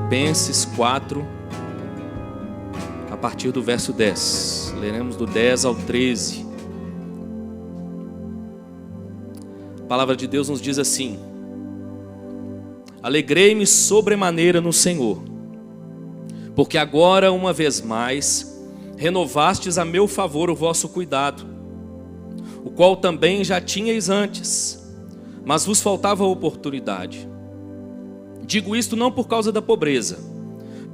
Filipenses 4, a partir do verso 10. Leremos do 10 ao 13. A palavra de Deus nos diz assim: alegrei-me sobremaneira no Senhor, porque agora, uma vez mais, renovastes a meu favor o vosso cuidado, o qual também já tinhais antes, mas vos faltava oportunidade. Digo isto não por causa da pobreza,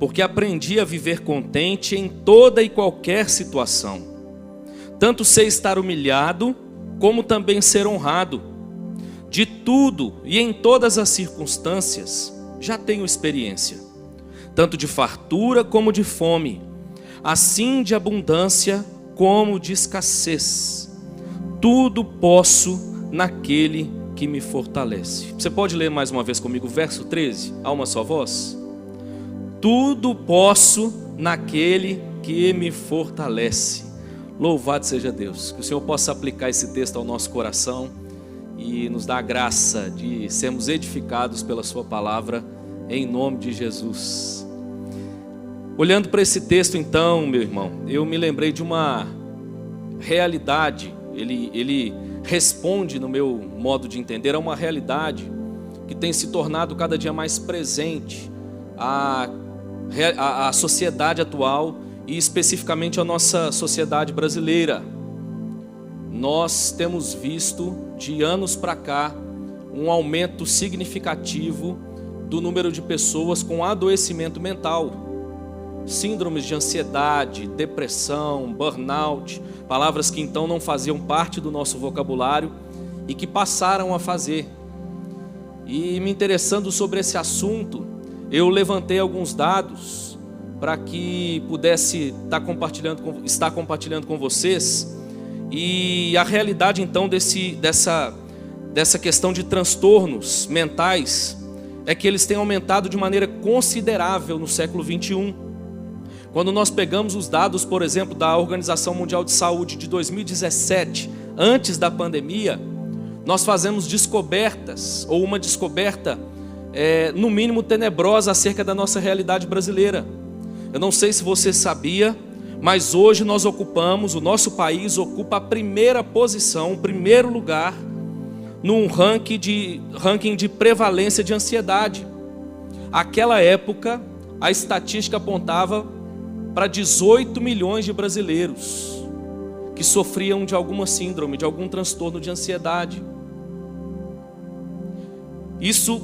porque aprendi a viver contente em toda e qualquer situação. Tanto sei estar humilhado, como também ser honrado. De tudo e em todas as circunstâncias já tenho experiência, tanto de fartura como de fome, assim de abundância como de escassez. Tudo posso naquele que me fortalece. Você pode ler mais uma vez comigo o verso 13, a uma só voz? Tudo posso naquele que me fortalece. Louvado seja Deus. Que o Senhor possa aplicar esse texto ao nosso coração e nos dar a graça de sermos edificados pela sua palavra, em nome de Jesus. Olhando para esse texto então, meu irmão, eu me lembrei de uma realidade. Ele responde, no meu modo de entender, a uma realidade que tem se tornado cada dia mais presente à sociedade atual e especificamente a nossa sociedade brasileira. Nós temos visto de anos para cá um aumento significativo do número de pessoas com adoecimento mental, síndromes de ansiedade, depressão, burnout, palavras que então não faziam parte do nosso vocabulário e que passaram a fazer. E me interessando sobre esse assunto, eu levantei alguns dados para que pudesse estar compartilhando com vocês. E a realidade então dessa questão de transtornos mentais é que eles têm aumentado de maneira considerável no século 21. Quando nós pegamos os dados, por exemplo, da Organização Mundial de Saúde de 2017, antes da pandemia, nós fazemos descobertas, ou uma descoberta, no mínimo tenebrosa, acerca da nossa realidade brasileira. Eu não sei se você sabia, mas hoje o nosso país ocupa a primeira posição, o primeiro lugar, num ranking de prevalência de ansiedade. Aquela época, a estatística apontava para 18 milhões de brasileiros que sofriam de alguma síndrome, de algum transtorno de ansiedade. Isso,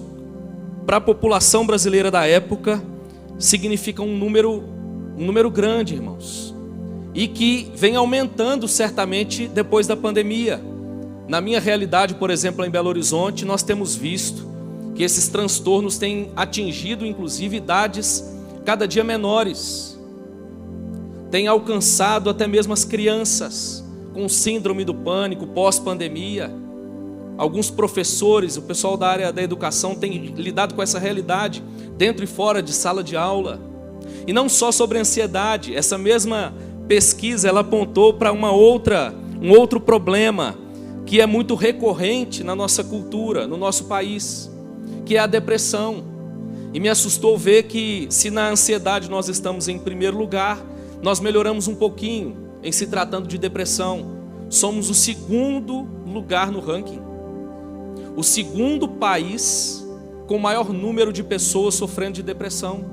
para a população brasileira da época, significa um número grande, irmãos, e que vem aumentando certamente depois da pandemia. Na minha realidade, por exemplo, em Belo Horizonte, nós temos visto que esses transtornos têm atingido, inclusive, idades cada dia menores. Tem alcançado até mesmo as crianças com síndrome do pânico pós-pandemia. Alguns professores, o pessoal da área da educação tem lidado com essa realidade dentro e fora de sala de aula. E não só sobre ansiedade, essa mesma pesquisa ela apontou para um outro problema que é muito recorrente na nossa cultura, no nosso país, que é a depressão. E me assustou ver que se na ansiedade nós estamos em primeiro lugar, nós melhoramos um pouquinho em se tratando de depressão. Somos o segundo lugar no ranking. O segundo país com maior número de pessoas sofrendo de depressão.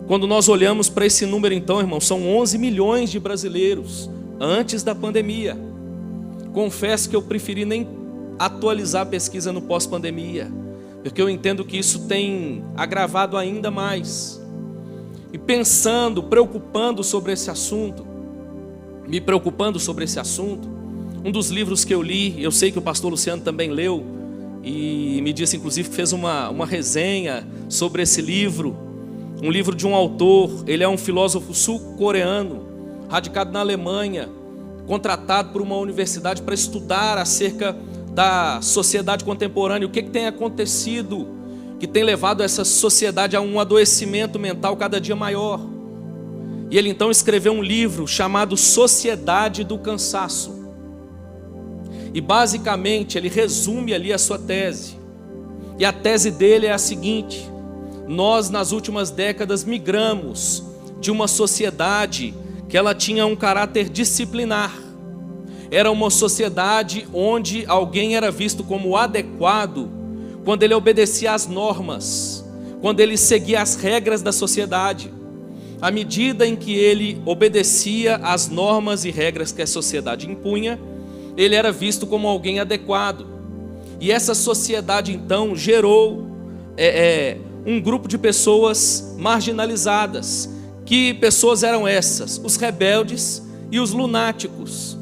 Quando nós olhamos para esse número então, irmão, são 11 milhões de brasileiros antes da pandemia. Confesso que eu preferi nem atualizar a pesquisa no pós-pandemia, porque eu entendo que isso tem agravado ainda mais. E pensando, me preocupando sobre esse assunto, um dos livros que eu li, eu sei que o pastor Luciano também leu, e me disse inclusive que fez uma resenha sobre esse livro, um livro de um autor. Ele é um filósofo sul-coreano, radicado na Alemanha, contratado por uma universidade para estudar acerca da sociedade contemporânea, o que tem acontecido que tem levado essa sociedade a um adoecimento mental cada dia maior. E ele então escreveu um livro chamado Sociedade do Cansaço. E basicamente ele resume ali a sua tese. E a tese dele é a seguinte: nós nas últimas décadas migramos de uma sociedade que ela tinha um caráter disciplinar. Era uma sociedade onde alguém era visto como adequado quando ele obedecia às normas, quando ele seguia as regras da sociedade. À medida em que ele obedecia às normas e regras que a sociedade impunha, ele era visto como alguém adequado. E essa sociedade então gerou um grupo de pessoas marginalizadas. Que pessoas eram essas? Os rebeldes e os lunáticos.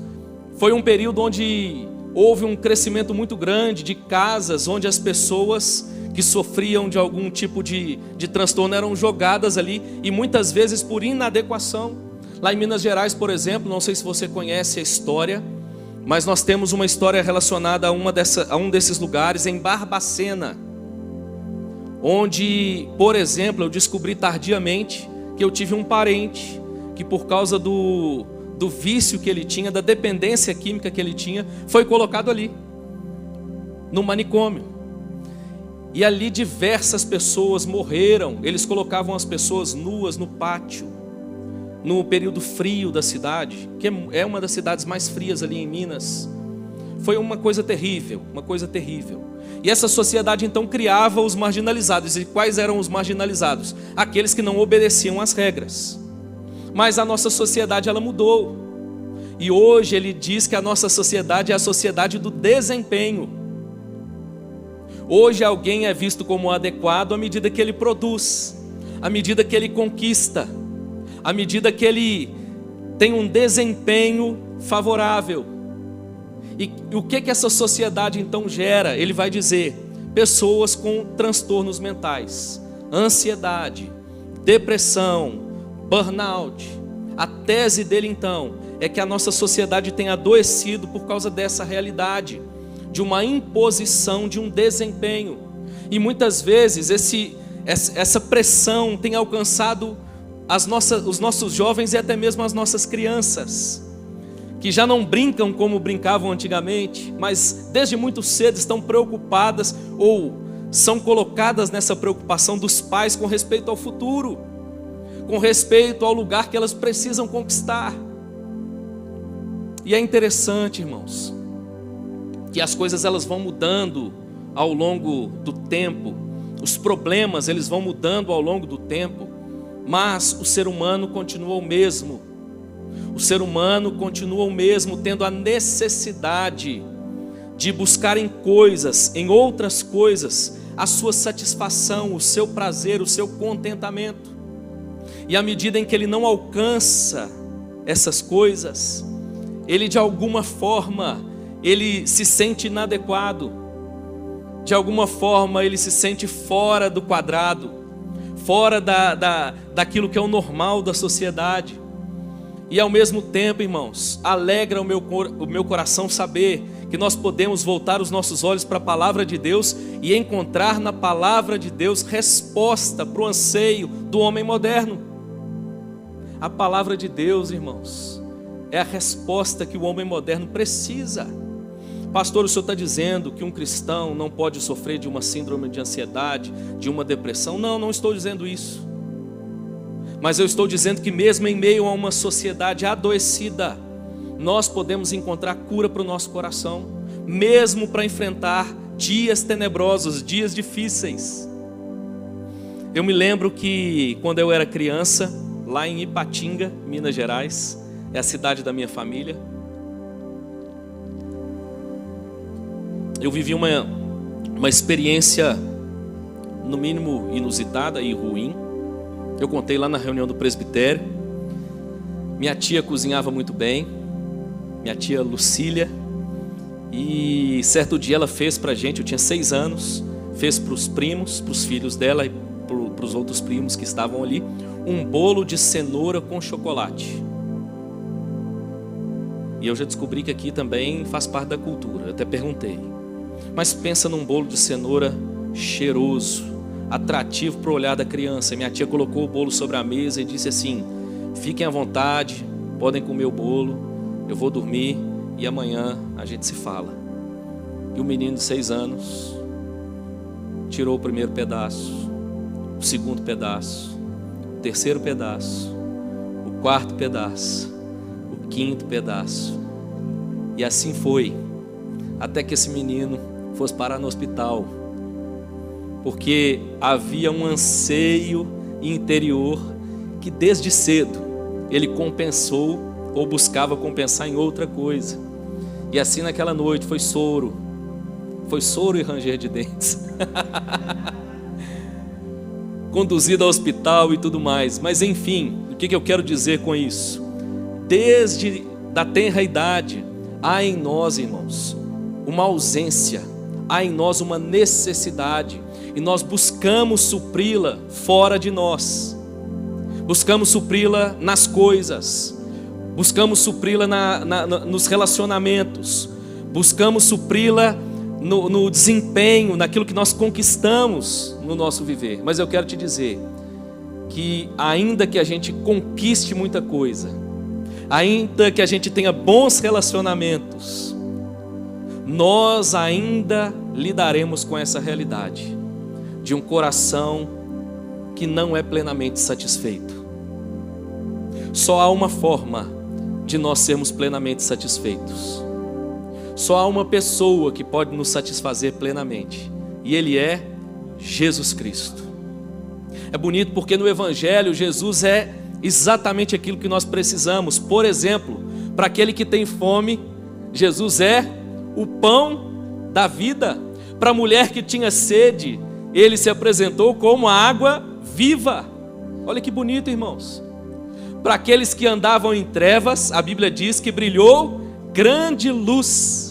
Foi um período onde houve um crescimento muito grande de casas onde as pessoas que sofriam de algum tipo de transtorno eram jogadas ali, e muitas vezes por inadequação. Lá em Minas Gerais, por exemplo, não sei se você conhece a história, mas nós temos uma história relacionada a um desses lugares, em Barbacena, onde, por exemplo, eu descobri tardiamente que eu tive um parente que, por causa do vício que ele tinha, da dependência química que ele tinha, foi colocado ali, no manicômio. E ali diversas pessoas morreram. Eles colocavam as pessoas nuas no pátio, no período frio da cidade, que é uma das cidades mais frias ali em Minas. Foi uma coisa terrível, uma coisa terrível. E essa sociedade então criava os marginalizados. E quais eram os marginalizados? Aqueles que não obedeciam às regras. Mas a nossa sociedade, ela mudou. E hoje ele diz que a nossa sociedade é a sociedade do desempenho. Hoje alguém é visto como adequado à medida que ele produz, à medida que ele conquista, à medida que ele tem um desempenho favorável. E o que essa sociedade então gera? Ele vai dizer: pessoas com transtornos mentais, ansiedade, depressão, burnout. A tese dele então é que a nossa sociedade tem adoecido por causa dessa realidade, de uma imposição de um desempenho. E muitas vezes essa pressão tem alcançado os nossos jovens e até mesmo as nossas crianças, que já não brincam como brincavam antigamente, mas desde muito cedo estão preocupadas ou são colocadas nessa preocupação dos pais com respeito ao futuro, com respeito ao lugar que elas precisam conquistar. E é interessante, irmãos, que as coisas elas vão mudando ao longo do tempo, os problemas eles vão mudando ao longo do tempo, mas o ser humano continua o mesmo. O ser humano continua o mesmo, tendo a necessidade de buscar em coisas, em outras coisas, a sua satisfação, o seu prazer, o seu contentamento. E à medida em que ele não alcança essas coisas, ele de alguma forma ele se sente inadequado, de alguma forma ele se sente fora do quadrado, fora daquilo que é o normal da sociedade. E ao mesmo tempo, irmãos, alegra o meu coração saber que nós podemos voltar os nossos olhos para a palavra de Deus e encontrar na palavra de Deus resposta para o anseio do homem moderno. A palavra de Deus, irmãos, é a resposta que o homem moderno precisa. Pastor, o senhor está dizendo que um cristão não pode sofrer de uma síndrome de ansiedade, de uma depressão? Não, não estou dizendo isso. Mas eu estou dizendo que mesmo em meio a uma sociedade adoecida, nós podemos encontrar cura para o nosso coração, mesmo para enfrentar dias tenebrosos, dias difíceis. Eu me lembro que quando eu era criança, lá em Ipatinga, Minas Gerais, é a cidade da minha família, eu vivi uma experiência, no mínimo inusitada e ruim. Eu contei lá na reunião do presbitério. Minha tia cozinhava muito bem, minha tia Lucília, e certo dia ela fez pra gente, eu tinha 6 anos, fez para os primos, para os filhos dela e para os outros primos que estavam ali, um bolo de cenoura com chocolate. E eu já descobri que aqui também faz parte da cultura, eu até perguntei. Mas pensa num bolo de cenoura cheiroso, atrativo para o olhar da criança. Minha tia colocou o bolo sobre a mesa e disse assim: fiquem à vontade, podem comer o bolo, eu vou dormir e amanhã a gente se fala. E o menino de 6 anos tirou o primeiro pedaço, o segundo pedaço, o terceiro pedaço, o quarto pedaço, o quinto pedaço. E assim foi, até que esse menino fosse parar no hospital, porque havia um anseio interior que desde cedo ele compensou ou buscava compensar em outra coisa. E assim naquela noite foi soro e ranger de dentes, conduzido ao hospital e tudo mais. Mas enfim, o que eu quero dizer com isso? Desde da tenra idade, há em nós, irmãos, uma ausência, há em nós uma necessidade, e nós buscamos supri-la fora de nós, buscamos supri-la nas coisas, buscamos supri-la nos relacionamentos, buscamos supri-la no desempenho, naquilo que nós conquistamos no nosso viver. Mas eu quero te dizer que ainda que a gente conquiste muita coisa, ainda que a gente tenha bons relacionamentos, nós ainda lidaremos com essa realidade de um coração que não é plenamente satisfeito. Só há uma forma de nós sermos plenamente satisfeitos. Só há uma pessoa que pode nos satisfazer plenamente, e Ele é Jesus Cristo. É bonito porque no Evangelho Jesus é exatamente aquilo que nós precisamos. Por exemplo, para aquele que tem fome, Jesus é o pão da vida. Para a mulher que tinha sede, Ele se apresentou como a água viva. Olha que bonito, irmãos. Para aqueles que andavam em trevas, a Bíblia diz que brilhou grande luz.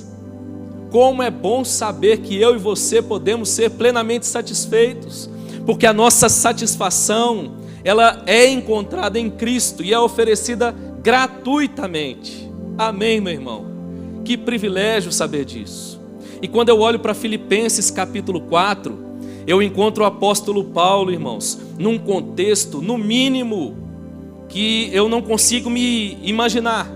Como é bom saber que eu e você podemos ser plenamente satisfeitos, porque a nossa satisfação, ela é encontrada em Cristo e é oferecida gratuitamente. Amém, meu irmão? Que privilégio saber disso. E quando eu olho para Filipenses capítulo 4, eu encontro o apóstolo Paulo, irmãos, num contexto, no mínimo, que eu não consigo me imaginar.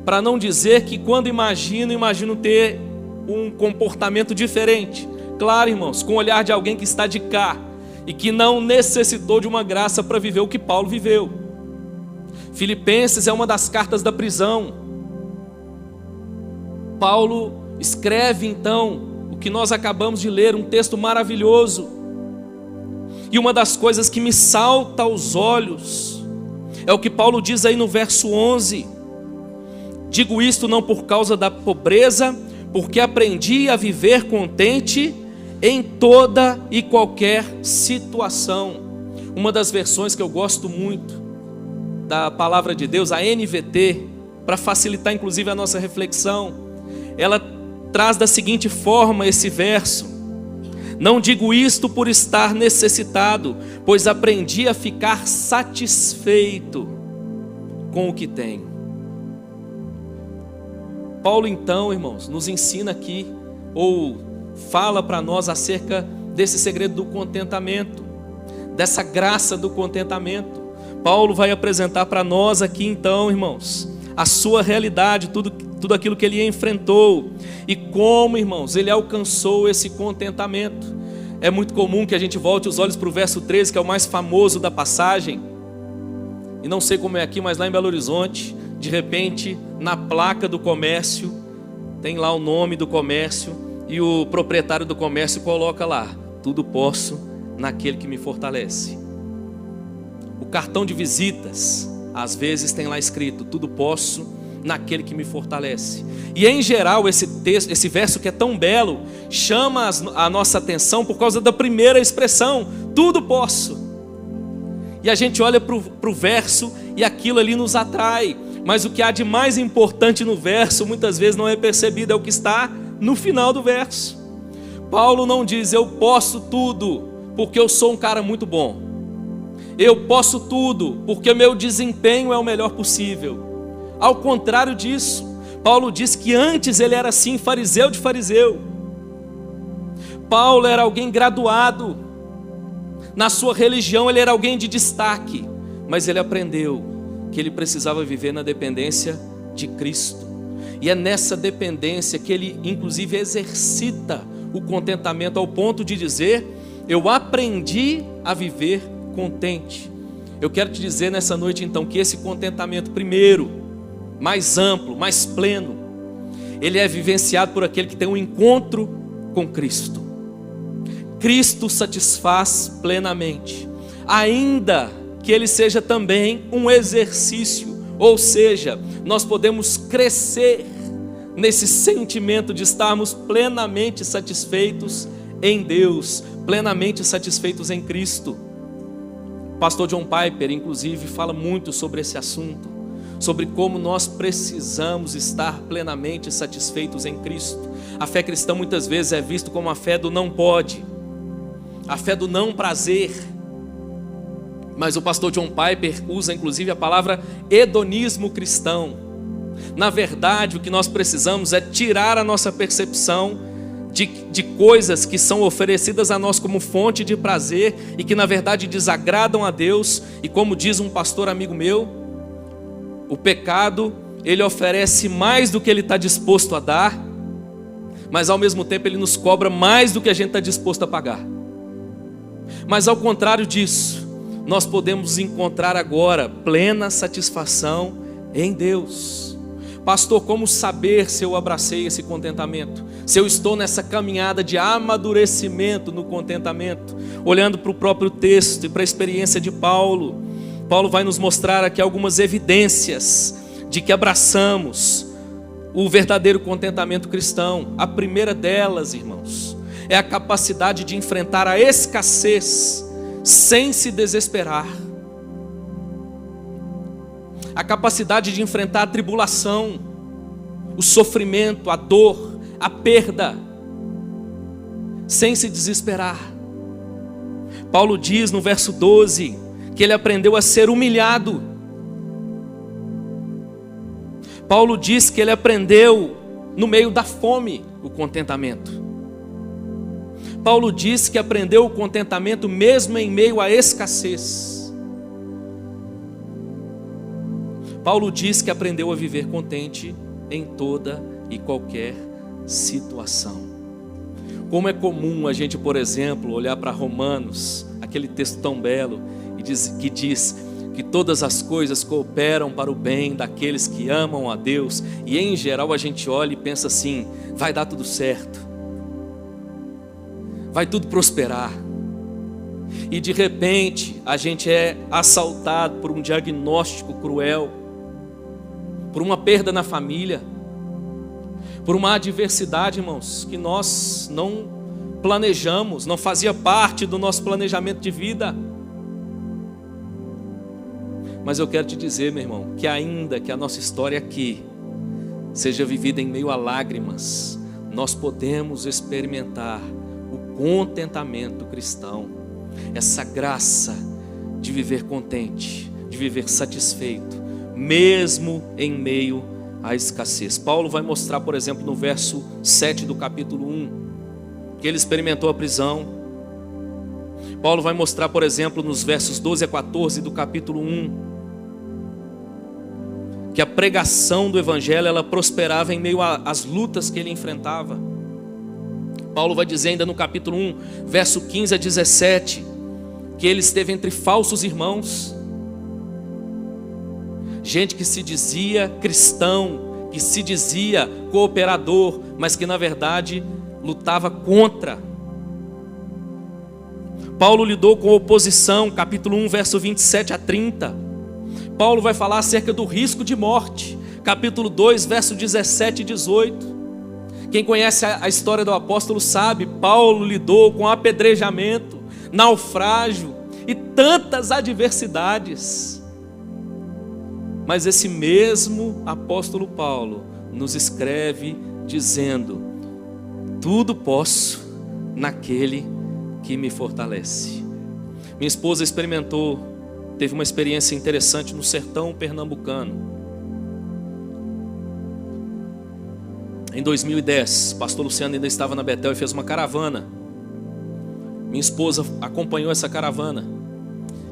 Para não dizer que quando imagino ter um comportamento diferente. Claro, irmãos, com o olhar de alguém que está de cá e que não necessitou de uma graça para viver o que Paulo viveu. Filipenses é uma das cartas da prisão. Paulo escreve então o que nós acabamos de ler, um texto maravilhoso. E uma das coisas que me salta aos olhos é o que Paulo diz aí no verso 11. Digo isto não por causa da pobreza, porque aprendi a viver contente em toda e qualquer situação. Uma das versões que eu gosto muito da palavra de Deus, a NVT, para facilitar inclusive a nossa reflexão, ela traz da seguinte forma esse verso: não digo isto por estar necessitado, pois aprendi a ficar satisfeito com o que tenho. Paulo então, irmãos, nos ensina aqui, ou fala para nós acerca desse segredo do contentamento, dessa graça do contentamento. Paulo vai apresentar para nós aqui então, irmãos, a sua realidade, tudo aquilo que ele enfrentou e como, irmãos, ele alcançou esse contentamento. É muito comum que a gente volte os olhos para o verso 13, que é o mais famoso da passagem. E não sei como é aqui, mas lá em Belo Horizonte, de repente, na placa do comércio, tem lá o nome do comércio e o proprietário do comércio coloca lá: tudo posso naquele que me fortalece. O cartão de visitas, às vezes tem lá escrito: tudo posso naquele que me fortalece. E em geral esse verso que é tão belo chama a nossa atenção por causa da primeira expressão: tudo posso. E a gente olha para o verso e aquilo ali nos atrai. Mas o que há de mais importante no verso muitas vezes não é percebido, é o que está no final do verso. Paulo não diz: eu posso tudo porque eu sou um cara muito bom. Eu posso tudo porque meu desempenho é o melhor possível. Ao contrário disso, Paulo diz que antes ele era assim, fariseu de fariseu. Paulo era alguém graduado. Na sua religião ele era alguém de destaque. Mas ele aprendeu que ele precisava viver na dependência de Cristo. E é nessa dependência que ele inclusive exercita o contentamento ao ponto de dizer: eu aprendi a viver contente. Eu quero te dizer nessa noite então que esse contentamento, primeiro, mais amplo, mais pleno, ele é vivenciado por aquele que tem um encontro com Cristo. Cristo satisfaz plenamente, ainda que ele seja também um exercício, ou seja, nós podemos crescer nesse sentimento de estarmos plenamente satisfeitos em Deus, plenamente satisfeitos em Cristo. O pastor John Piper, inclusive, fala muito sobre esse assunto, sobre como nós precisamos estar plenamente satisfeitos em Cristo. A fé cristã muitas vezes é vista como a fé do não pode, a fé do não prazer. Mas o pastor John Piper usa inclusive a palavra hedonismo cristão. Na verdade, o que nós precisamos é tirar a nossa percepção de coisas que são oferecidas a nós como fonte de prazer e que na verdade desagradam a Deus. E como diz um pastor amigo meu, o pecado, ele oferece mais do que ele está disposto a dar, mas ao mesmo tempo ele nos cobra mais do que a gente está disposto a pagar. Mas ao contrário disso, nós podemos encontrar agora plena satisfação em Deus. Pastor, como saber se eu abracei esse contentamento? Se eu estou nessa caminhada de amadurecimento no contentamento? Olhando para o próprio texto e para a experiência de Paulo, Paulo vai nos mostrar aqui algumas evidências de que abraçamos o verdadeiro contentamento cristão. A primeira delas, irmãos, é a capacidade de enfrentar a escassez sem se desesperar. A capacidade de enfrentar a tribulação, o sofrimento, a dor, a perda, sem se desesperar. Paulo diz no verso 12 que ele aprendeu a ser humilhado. Paulo diz que ele aprendeu no meio da fome o contentamento. Paulo diz que aprendeu o contentamento mesmo em meio à escassez. Paulo diz que aprendeu a viver contente em toda e qualquer situação. Como é comum a gente, por exemplo, olhar para Romanos, aquele texto tão belo, que diz que todas as coisas cooperam para o bem daqueles que amam a Deus, e em geral a gente olha e pensa assim: vai dar tudo certo, vai tudo prosperar. E de repente a gente é assaltado por um diagnóstico cruel, por uma perda na família, por uma adversidade, irmãos, que nós não planejamos, não fazia parte do nosso planejamento de vida. Mas eu quero te dizer, meu irmão, que ainda que a nossa história aqui seja vivida em meio a lágrimas, nós podemos experimentar o contentamento cristão, essa graça de viver contente, de viver satisfeito, mesmo em meio à escassez. Paulo vai mostrar, por exemplo, no verso 7 do capítulo 1, que ele experimentou a prisão. Paulo vai mostrar, por exemplo, nos versos 12 a 14 do capítulo 1, que a pregação do evangelho, ela prosperava em meio às lutas que ele enfrentava. Paulo vai dizer ainda no capítulo 1, verso 15 a 17, que ele esteve entre falsos irmãos, gente que se dizia cristão, que se dizia cooperador, mas que na verdade lutava contra. Paulo lidou com oposição, capítulo 1, verso 27 a 30. Paulo vai falar acerca do risco de morte, capítulo 2, verso 17 e 18. Quem conhece a história do apóstolo sabe, Paulo lidou com apedrejamento, naufrágio e tantas adversidades. Mas esse mesmo apóstolo Paulo nos escreve dizendo: tudo posso naquele que me fortalece. Minha esposa teve uma experiência interessante no sertão pernambucano. Em 2010, o pastor Luciano ainda estava na Betel e fez uma caravana. Minha esposa acompanhou essa caravana.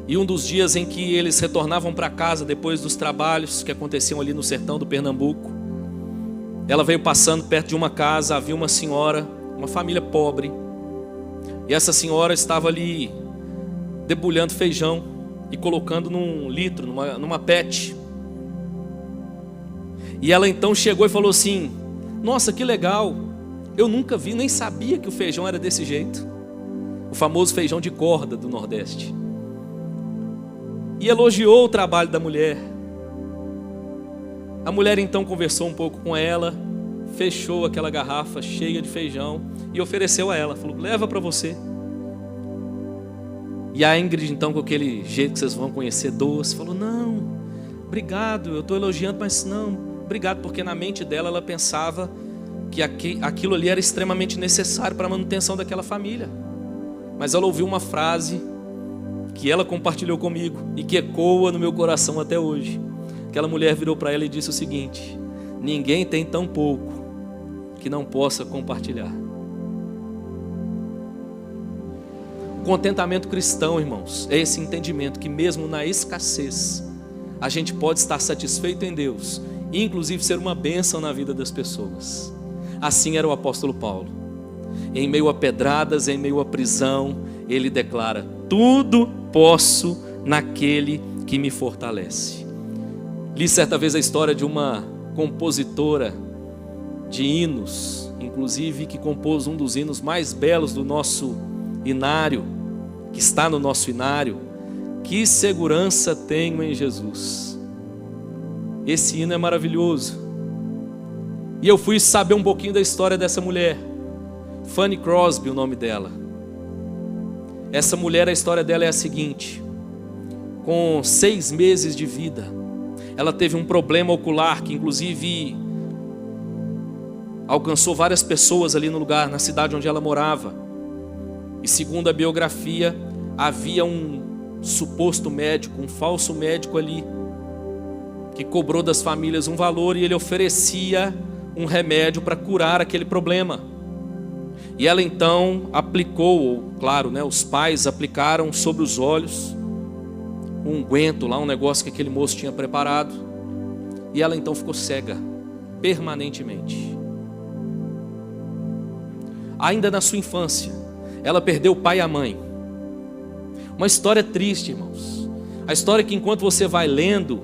E um dos dias em que eles retornavam para casa depois dos trabalhos que aconteciam ali no sertão do Pernambuco, ela veio passando perto de uma casa, havia uma senhora, uma família pobre, e essa senhora estava ali debulhando feijão e colocando num litro, numa PET. E ela então chegou e falou assim: nossa, que legal, eu nunca vi, nem sabia que o feijão era desse jeito. O famoso feijão de corda do Nordeste. E elogiou o trabalho da mulher. A mulher então conversou um pouco com ela, fechou aquela garrafa cheia de feijão e ofereceu a ela, falou: leva para você. E a Ingrid então, com aquele jeito que vocês vão conhecer, doce, falou: não, obrigado, eu estou elogiando, mas não, obrigado, porque na mente dela ela pensava que aquilo ali era extremamente necessário para a manutenção daquela família. Mas ela ouviu uma frase que ela compartilhou comigo e que ecoa no meu coração até hoje. Aquela mulher virou para ela e disse o seguinte: ninguém tem tão pouco que não possa compartilhar. O contentamento cristão, irmãos, é esse entendimento que mesmo na escassez a gente pode estar satisfeito em Deus e inclusive ser uma bênção na vida das pessoas. Assim era o apóstolo Paulo. Em meio a pedradas, em meio à prisão, ele declara: tudo posso naquele que me fortalece. Li certa vez a história de uma compositora de hinos, inclusive que compôs um dos hinos mais belos do nosso hinário, que está no nosso hinário: que segurança tenho em Jesus. Esse hino é maravilhoso. E eu fui saber um pouquinho da história dessa mulher, Fanny Crosby, o nome dela. Essa mulher, a história dela é a seguinte: com 6 meses de vida, ela teve um problema ocular que inclusive alcançou várias pessoas ali no lugar, na cidade onde ela morava. E segundo a biografia, havia um suposto médico, um falso médico ali, que cobrou das famílias um valor e ele oferecia um remédio para curar aquele problema. E ela então aplicou, claro, os pais aplicaram sobre os olhos um unguento lá, um negócio que aquele moço tinha preparado, e ela então ficou cega permanentemente. Ainda na sua infância, ela perdeu o pai e a mãe. Uma história triste, irmãos. A história que enquanto você vai lendo,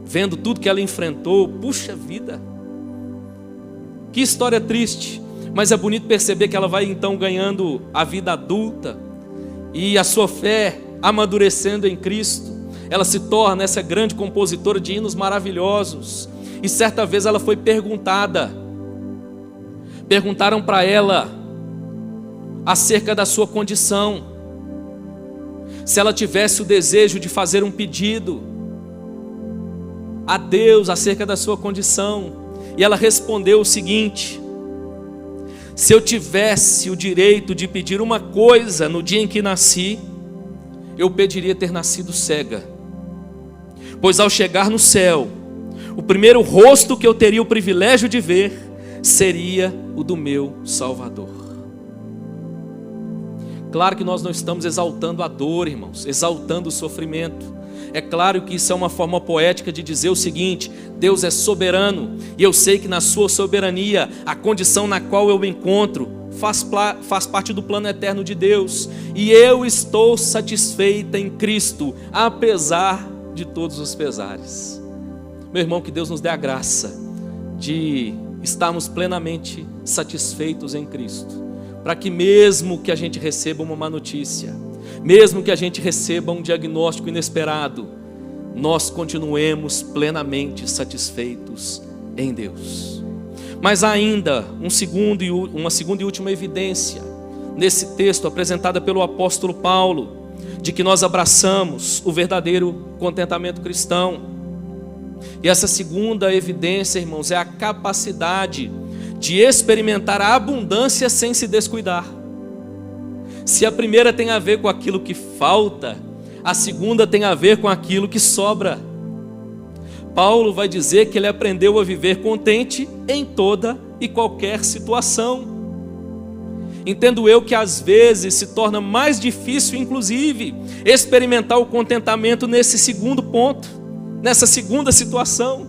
vendo tudo que ela enfrentou, puxa vida, que história triste. Mas é bonito perceber que ela vai então ganhando a vida adulta e a sua fé amadurecendo em Cristo. Ela se torna essa grande compositora de hinos maravilhosos. E certa vez ela foi perguntaram para ela acerca da sua condição, se ela tivesse o desejo de fazer um pedido a Deus acerca da sua condição. E ela respondeu o seguinte: se eu tivesse o direito de pedir uma coisa no dia em que nasci, eu pediria ter nascido cega, pois ao chegar no céu, o primeiro rosto que eu teria o privilégio de ver seria o do meu Salvador. Claro que nós não estamos exaltando a dor, irmãos, exaltando o sofrimento. É claro que isso é uma forma poética de dizer o seguinte: Deus é soberano, e eu sei que na sua soberania, a condição na qual eu me encontro faz parte do plano eterno de Deus, e eu estou satisfeita em Cristo, apesar de todos os pesares. Meu irmão, que Deus nos dê a graça de estarmos plenamente satisfeitos em Cristo, para que mesmo que a gente receba uma má notícia, mesmo que a gente receba um diagnóstico inesperado, nós continuemos plenamente satisfeitos em Deus. Mas há ainda uma segunda e última evidência nesse texto apresentada pelo apóstolo Paulo, de que nós abraçamos o verdadeiro contentamento cristão. E essa segunda evidência, irmãos, é a capacidade de experimentar a abundância sem se descuidar. Se a primeira tem a ver com aquilo que falta, a segunda tem a ver com aquilo que sobra. Paulo vai dizer que ele aprendeu a viver contente em toda e qualquer situação. Entendo eu que às vezes se torna mais difícil, inclusive, experimentar o contentamento nesse segundo ponto, nessa segunda situação,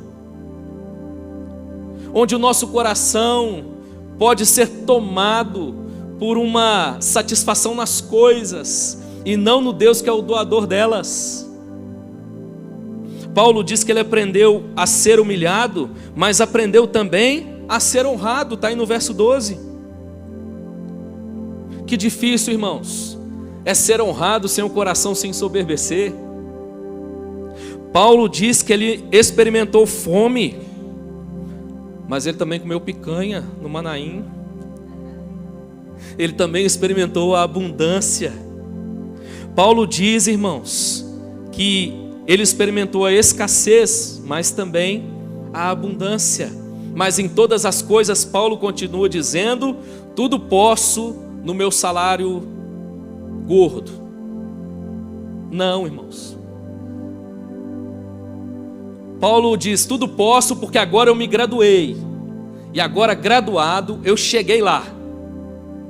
onde o nosso coração pode ser tomado por uma satisfação nas coisas, e não no Deus que é o doador delas. Paulo diz que ele aprendeu a ser humilhado, mas aprendeu também a ser honrado, está aí no verso 12. Que difícil, irmãos, é ser honrado sem o coração se ensoberbecer. Paulo diz que ele experimentou fome, mas ele também comeu picanha no Manaim. Ele também experimentou a abundância. Paulo diz, irmãos, que ele experimentou a escassez, mas também a abundância. Mas em todas as coisas, Paulo continua dizendo: tudo posso no meu salário gordo. Não, irmãos. Paulo diz: tudo posso porque agora eu me graduei. E agora, graduado, eu cheguei lá.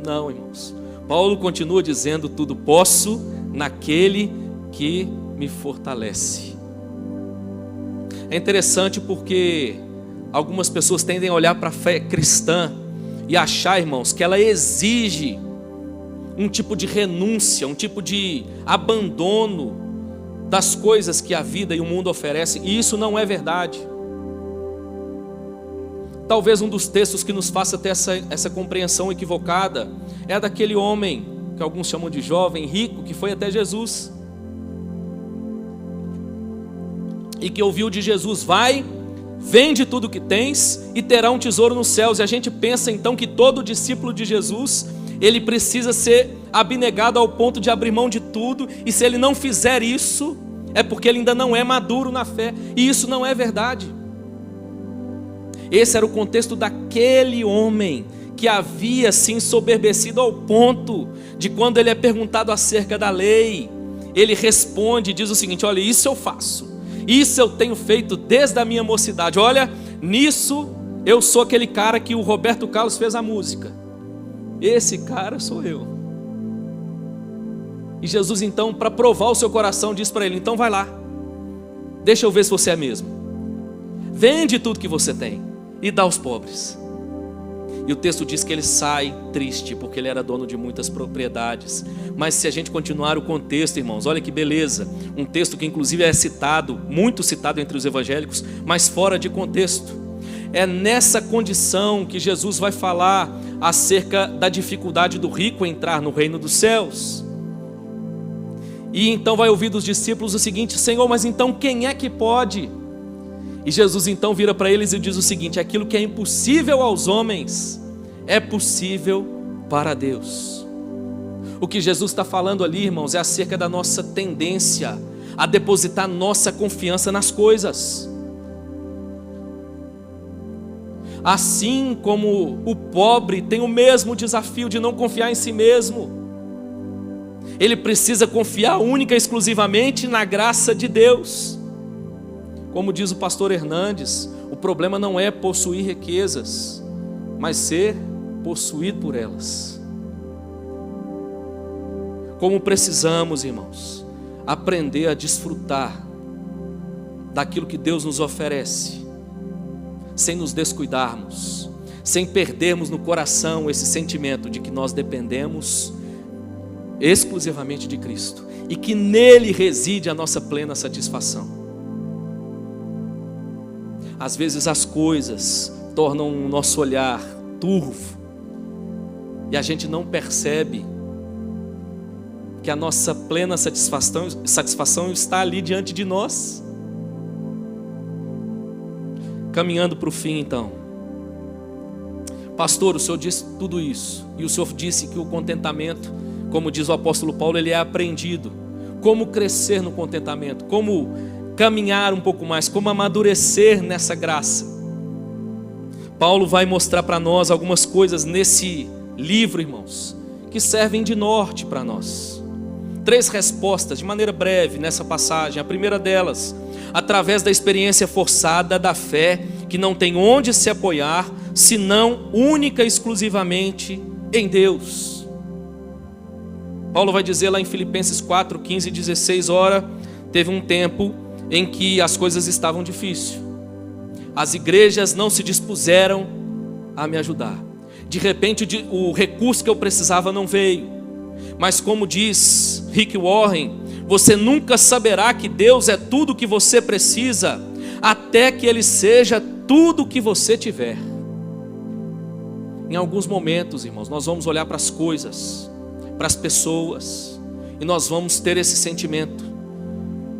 Não, irmãos. Paulo continua dizendo: tudo posso naquele que me fortalece. É interessante porque algumas pessoas tendem a olhar para a fé cristã e achar, irmãos, que ela exige um tipo de renúncia, um tipo de abandono das coisas que a vida e o mundo oferecem, e isso não é verdade. Talvez um dos textos que nos faça ter essa compreensão equivocada é a daquele homem, que alguns chamam de jovem rico, que foi até Jesus e que ouviu de Jesus: vai, vende tudo que tens e terá um tesouro nos céus. E a gente pensa então que todo discípulo de Jesus, ele precisa ser abnegado ao ponto de abrir mão de tudo, e se ele não fizer isso, é porque ele ainda não é maduro na fé, e isso não é verdade. Esse era o contexto daquele homem que havia se ensoberbecido ao ponto de, quando ele é perguntado acerca da lei, ele responde e diz o seguinte: olha, isso eu faço, isso eu tenho feito desde a minha mocidade, olha, nisso eu sou aquele cara que o Roberto Carlos fez a música, esse cara sou eu. E Jesus então, para provar o seu coração, diz para ele: então vai lá, deixa eu ver se você é mesmo, vende tudo que você tem e dá aos pobres. E o texto diz que ele sai triste, porque ele era dono de muitas propriedades. Mas se a gente continuar o contexto, irmãos, olha que beleza, um texto que inclusive é citado, muito citado entre os evangélicos, mas fora de contexto. É nessa condição que Jesus vai falar acerca da dificuldade do rico entrar no reino dos céus. E então vai ouvir dos discípulos o seguinte: Senhor, mas então quem é que pode? E Jesus então vira para eles e diz o seguinte: aquilo que é impossível aos homens é possível para Deus. O que Jesus está falando ali, irmãos, é acerca da nossa tendência a depositar nossa confiança nas coisas. Assim como o pobre tem o mesmo desafio de não confiar em si mesmo, ele precisa confiar única e exclusivamente na graça de Deus. Como diz o pastor Hernandes, o problema não é possuir riquezas, mas ser possuído por elas. Como precisamos, irmãos, aprender a desfrutar daquilo que Deus nos oferece, sem nos descuidarmos, sem perdermos no coração esse sentimento de que nós dependemos exclusivamente de Cristo e que nele reside a nossa plena satisfação. Às vezes as coisas tornam o nosso olhar turvo e a gente não percebe que a nossa plena satisfação está ali diante de nós. Caminhando para o fim então. Pastor, o Senhor disse tudo isso, e o Senhor disse que o contentamento, como diz o apóstolo Paulo, ele é aprendido. Como crescer no contentamento? Como caminhar um pouco mais? Como amadurecer nessa graça? Paulo vai mostrar para nós algumas coisas nesse livro, irmãos, que servem de norte para nós. 3 respostas, de maneira breve, nessa passagem. A primeira delas: através da experiência forçada da fé, que não tem onde se apoiar, senão única e exclusivamente em Deus. Paulo vai dizer lá em Filipenses 4, 15 e 16, ora, teve um tempo em que as coisas estavam difíceis, as igrejas não se dispuseram a me ajudar, de repente o recurso que eu precisava não veio, mas como diz Rick Warren, você nunca saberá que Deus é tudo o que você precisa, até que Ele seja tudo o que você tiver. Em alguns momentos, irmãos, nós vamos olhar para as coisas, para as pessoas, e nós vamos ter esse sentimento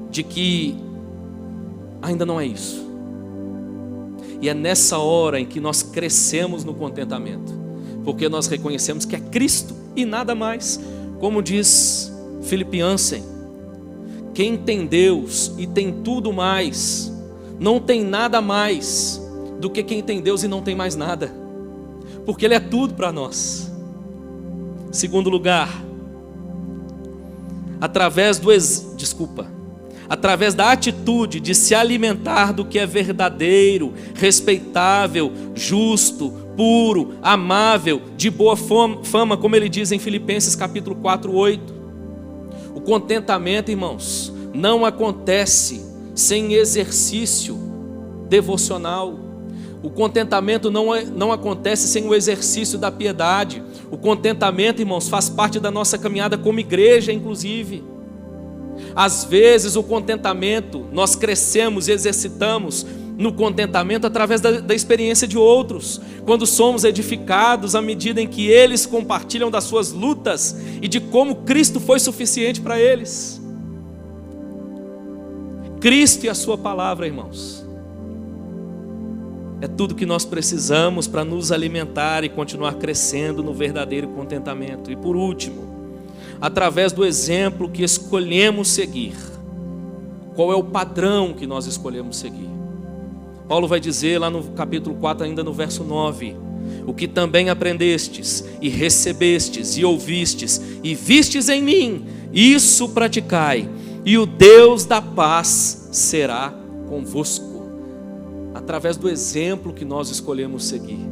de que ainda não é isso. E é nessa hora em que nós crescemos no contentamento, porque nós reconhecemos que é Cristo e nada mais. Como diz Philip Yancey, quem tem Deus e tem tudo mais, não tem nada mais do que quem tem Deus e não tem mais nada, porque Ele é tudo para nós. Segundo lugar, através da atitude de se alimentar do que é verdadeiro, respeitável, justo, puro, amável, de boa fama, como ele diz em Filipenses capítulo 4:8. O contentamento, irmãos, não acontece sem exercício devocional. O contentamento não acontece sem o exercício da piedade. O contentamento, irmãos, faz parte da nossa caminhada como igreja, inclusive. Às vezes o contentamento, nós crescemos e exercitamos no contentamento através da experiência de outros, quando somos edificados à medida em que eles compartilham das suas lutas e de como Cristo foi suficiente para eles. Cristo e a sua palavra, irmãos, é tudo que nós precisamos para nos alimentar e continuar crescendo no verdadeiro contentamento. E por último, através do exemplo que escolhemos seguir. Qual é o padrão que nós escolhemos seguir? Paulo vai dizer lá no capítulo 4, ainda no verso 9: o que também aprendestes, e recebestes, e ouvistes, e vistes em mim, isso praticai, e o Deus da paz será convosco. Através do exemplo que nós escolhemos seguir.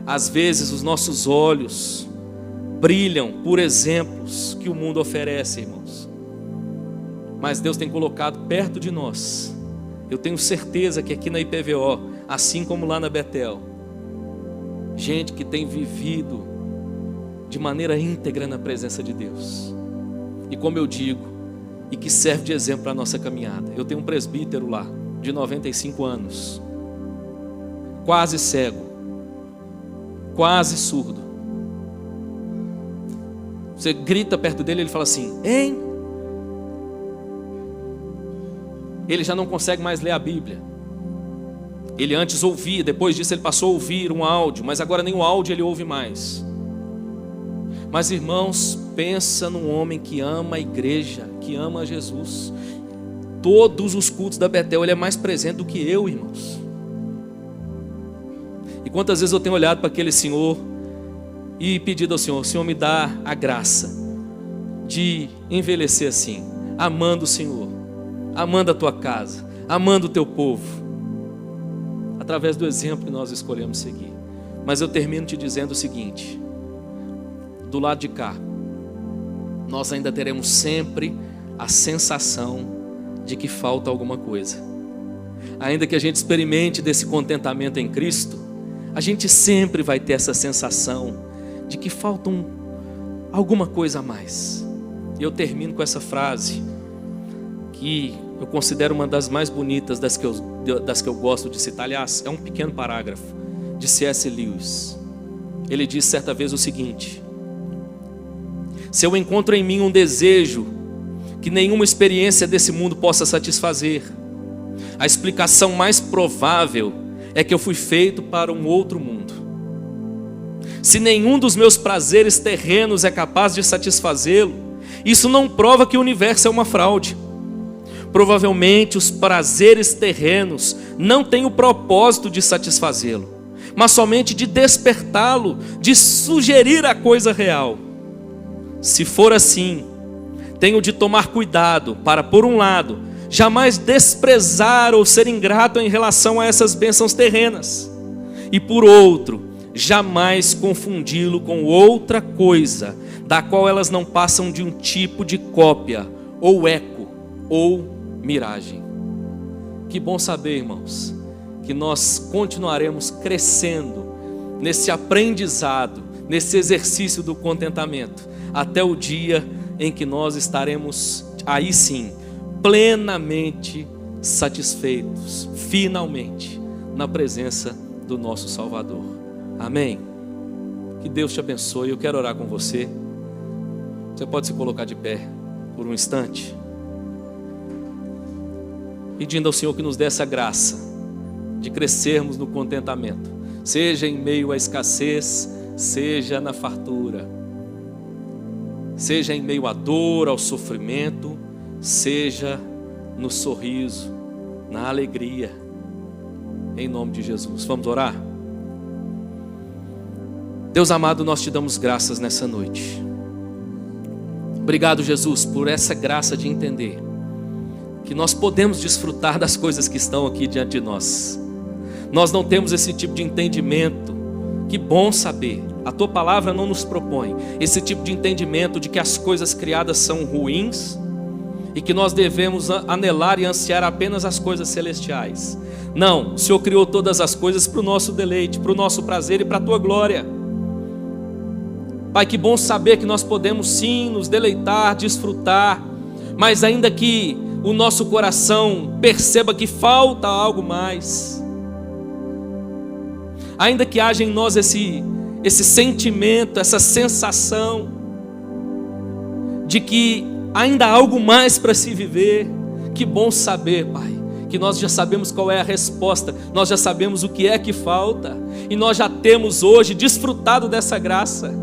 Às vezes os nossos olhos brilham por exemplos que o mundo oferece, irmãos, mas Deus tem colocado perto de nós. Eu tenho certeza que aqui na IPVO, assim como lá na Betel, gente que tem vivido de maneira íntegra na presença de Deus, e como eu digo, e que serve de exemplo para a nossa caminhada. Eu tenho um presbítero lá, de 95 anos, quase cego, quase surdo. Você grita perto dele, ele fala assim: hein? Ele já não consegue mais ler a Bíblia. Ele antes ouvia, depois disso ele passou a ouvir um áudio, mas agora nem o áudio ele ouve mais. Mas irmãos, pensa num homem que ama a igreja, que ama Jesus. Todos os cultos da Betel ele é mais presente do que eu, irmãos. E quantas vezes eu tenho olhado para aquele senhor e pedido ao Senhor: Senhor, me dá a graça de envelhecer assim, amando o Senhor, amando a tua casa, amando o teu povo, através do exemplo que nós escolhemos seguir. Mas eu termino te dizendo o seguinte: do lado de cá, nós ainda teremos sempre a sensação de que falta alguma coisa. Ainda que a gente experimente desse contentamento em Cristo, a gente sempre vai ter essa sensação de que falta alguma coisa a mais. E eu termino com essa frase, que eu considero uma das mais bonitas das que eu gosto de citar. Aliás, é um pequeno parágrafo de C.S. Lewis. Ele disse certa vez o seguinte: se eu encontro em mim um desejo que nenhuma experiência desse mundo possa satisfazer, a explicação mais provável é que eu fui feito para um outro mundo. Se nenhum dos meus prazeres terrenos é capaz de satisfazê-lo, isso não prova que o universo é uma fraude. Provavelmente os prazeres terrenos não têm o propósito de satisfazê-lo, mas somente de despertá-lo, de sugerir a coisa real. Se for assim, tenho de tomar cuidado para, por um lado, jamais desprezar ou ser ingrato em relação a essas bênçãos terrenas, e por outro, jamais confundi-lo com outra coisa, da qual elas não passam de um tipo de cópia, ou eco, ou miragem. Que bom saber, irmãos, que nós continuaremos crescendo nesse aprendizado, nesse exercício do contentamento, até o dia em que nós estaremos, aí sim, plenamente satisfeitos, finalmente, na presença do nosso Salvador. Amém? Que Deus te abençoe. Eu quero orar com você. Você pode se colocar de pé por um instante, pedindo ao Senhor que nos dê essa graça de crescermos no contentamento, seja em meio à escassez, seja na fartura, seja em meio à dor, ao sofrimento, seja no sorriso, na alegria, em nome de Jesus. Vamos orar? Deus amado, nós te damos graças nessa noite. Obrigado, Jesus, por essa graça de entender que nós podemos desfrutar das coisas que estão aqui diante de nós. Nós não temos esse tipo de entendimento. Que bom saber. A tua palavra não nos propõe esse tipo de entendimento de que as coisas criadas são ruins e que nós devemos anelar e ansiar apenas as coisas celestiais. Não, o Senhor criou todas as coisas para o nosso deleite, para o nosso prazer e para a tua glória. Pai, que bom saber que nós podemos sim nos deleitar, desfrutar, mas ainda que o nosso coração perceba que falta algo mais, ainda que haja em nós esse sentimento, essa sensação de que ainda há algo mais para se viver, que bom saber, Pai, que nós já sabemos qual é a resposta, nós já sabemos o que é que falta, e nós já temos hoje desfrutado dessa graça.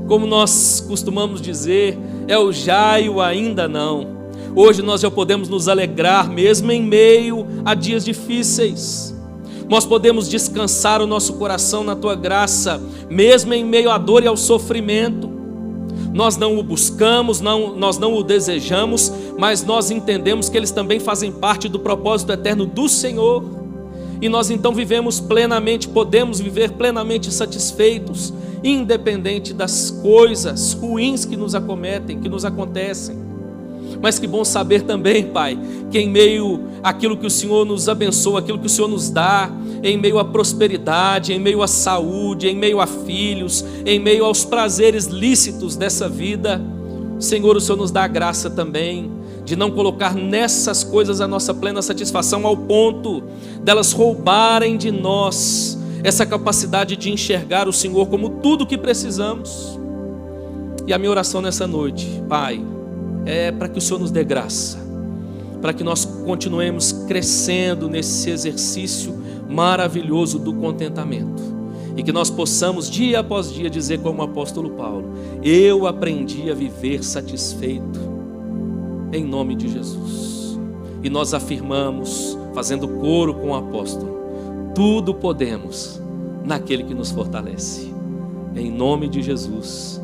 Como nós costumamos dizer, é o já e o ainda não. Hoje nós já podemos nos alegrar mesmo em meio a dias difíceis. Nós podemos descansar o nosso coração na tua graça, mesmo em meio à dor e ao sofrimento. Nós não o buscamos, nós não o desejamos, mas nós entendemos que eles também fazem parte do propósito eterno do Senhor. E nós então vivemos plenamente, podemos viver plenamente satisfeitos, independente das coisas ruins que nos acometem, que nos acontecem. Mas que bom saber também, Pai, que em meio àquilo que o Senhor nos abençoa, aquilo que o Senhor nos dá, em meio à prosperidade, em meio à saúde, em meio a filhos, em meio aos prazeres lícitos dessa vida, Senhor, o Senhor nos dá a graça também de não colocar nessas coisas a nossa plena satisfação ao ponto delas roubarem de nós essa capacidade de enxergar o Senhor como tudo o que precisamos. E a minha oração nessa noite, Pai, é para que o Senhor nos dê graça, para que nós continuemos crescendo nesse exercício maravilhoso do contentamento, e que nós possamos dia após dia dizer como o apóstolo Paulo: eu aprendi a viver satisfeito, em nome de Jesus. E nós afirmamos, fazendo coro com o apóstolo: tudo podemos naquele que nos fortalece, em nome de Jesus.